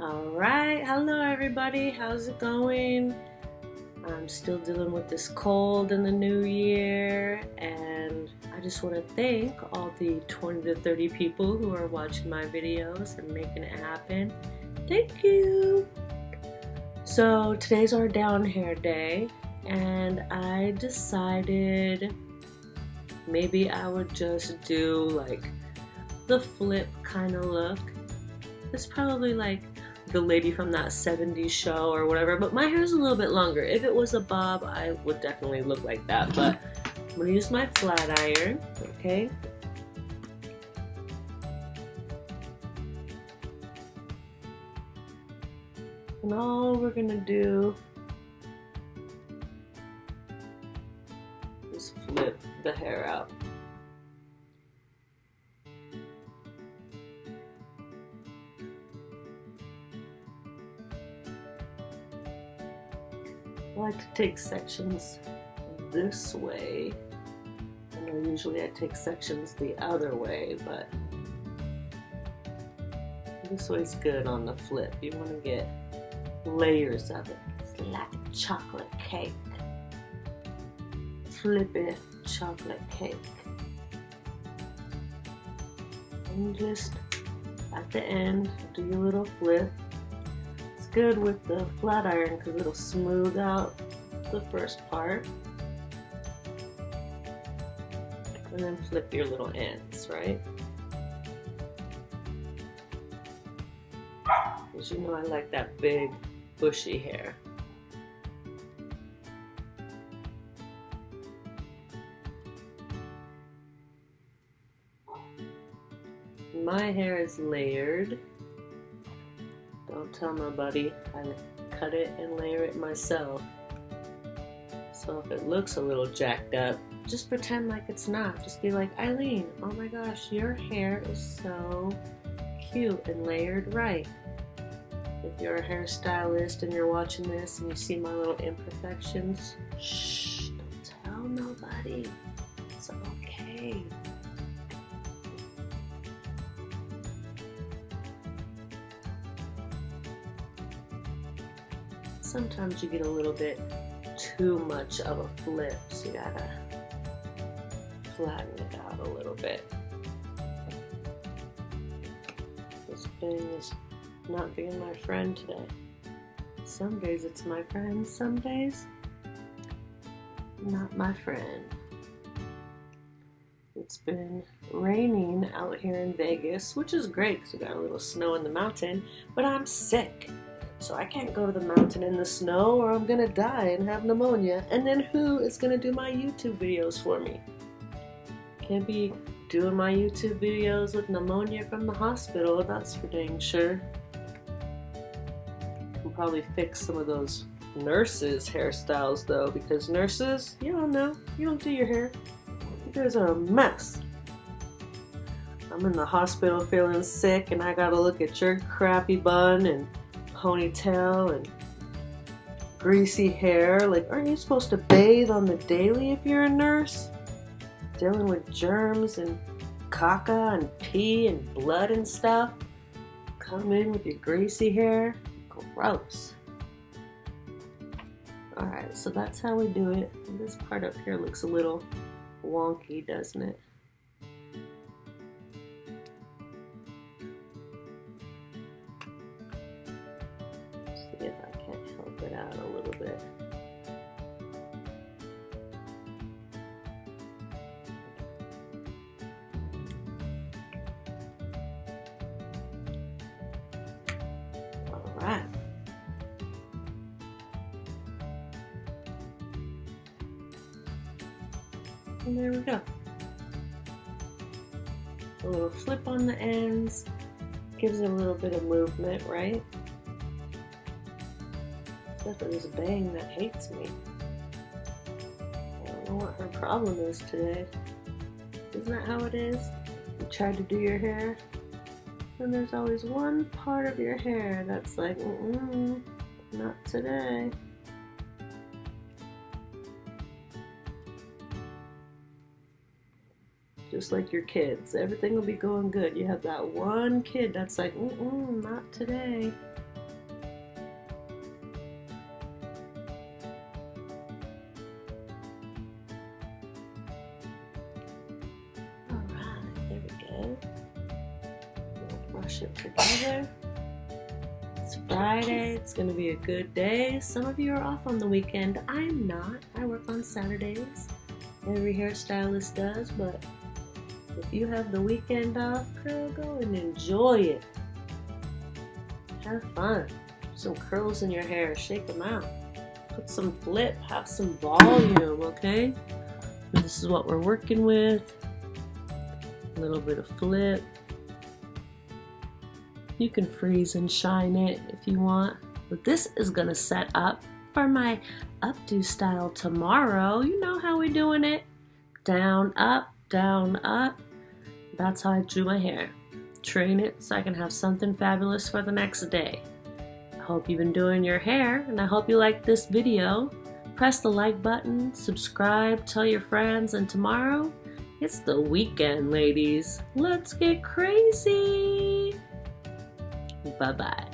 Alright, hello everybody, how's it going? I'm still dealing with this cold in the new year, and I just want to thank all the 20 to 30 people who are watching my videos and making it happen. Thank you! So today's our down hair day, and I decided maybe I would just do like the flip kind of look. It's probably like the lady from that 70s show or whatever, but my hair is a little bit longer. If it was a bob, I would definitely look like that, but I'm gonna use my flat iron, okay? And all we're gonna do is flip the hair out. I like to take sections this way. I know usually I take sections the other way, but this way's good on the flip. You want to get layers of it. It's like chocolate cake. Flippy chocolate cake. And just at the end, do your little flip. Good with the flat iron because it'll smooth out the first part, and then flip your little ends, right? Because you know I like that big bushy hair. My hair is layered. Don't tell nobody, I cut it and layer it myself. So if it looks a little jacked up, just pretend like it's not. Just be like, Eileen, oh my gosh, your hair is so cute and layered right. If you're a hairstylist and you're watching this and you see my little imperfections, shh, don't tell nobody. It's okay. Sometimes you get a little bit too much of a flip, so you gotta flatten it out a little bit. This thing is not being my friend today. Some days it's my friend, some days not my friend. It's been raining out here in Vegas, which is great because we got a little snow in the mountain, but I'm sick. So I can't go to the mountain in the snow or I'm gonna die and have pneumonia. And then who is gonna do my YouTube videos for me? Can't be doing my YouTube videos with pneumonia from the hospital, that's for dang sure. Can probably fix some of those nurses' hairstyles though, because nurses, you don't know, you don't do your hair. You guys are a mess. I'm in the hospital feeling sick and I gotta look at your crappy bun and ponytail and greasy hair. Like, aren't you supposed to bathe on the daily if you're a nurse? Dealing with germs and caca and pee and blood and stuff. Come in with your greasy hair. Gross. Alright, so that's how we do it. This part up here looks a little wonky, doesn't it? See if I can't help it out a little bit. Alright. And there we go. A little flip on the ends. Gives it a little bit of movement, right? Except for this bang that hates me. I don't know what her problem is today. Isn't that how it is? You try to do your hair, and there's always one part of your hair that's like, not today. Just like your kids, everything will be going good. You have that one kid that's like, not today. Okay. Brush it together. It's Friday. It's gonna be a good day. Some of you are off on the weekend. I'm not. I work on Saturdays. Every hairstylist does, but if you have the weekend off, girl, go and enjoy it. Have fun. Some curls in your hair. Shake them out. Put some flip. Have some volume, okay? And this is what we're working with. A little bit of flip. You can freeze and shine it if you want. But this is going to set up for my updo style tomorrow. You know how we're doing it. Down, up, down, up. That's how I do my hair. Train it so I can have something fabulous for the next day. I hope you've been doing your hair, and I hope you like this video. Press the like button, subscribe, tell your friends, and tomorrow, it's the weekend, ladies. Let's get crazy. Bye-bye.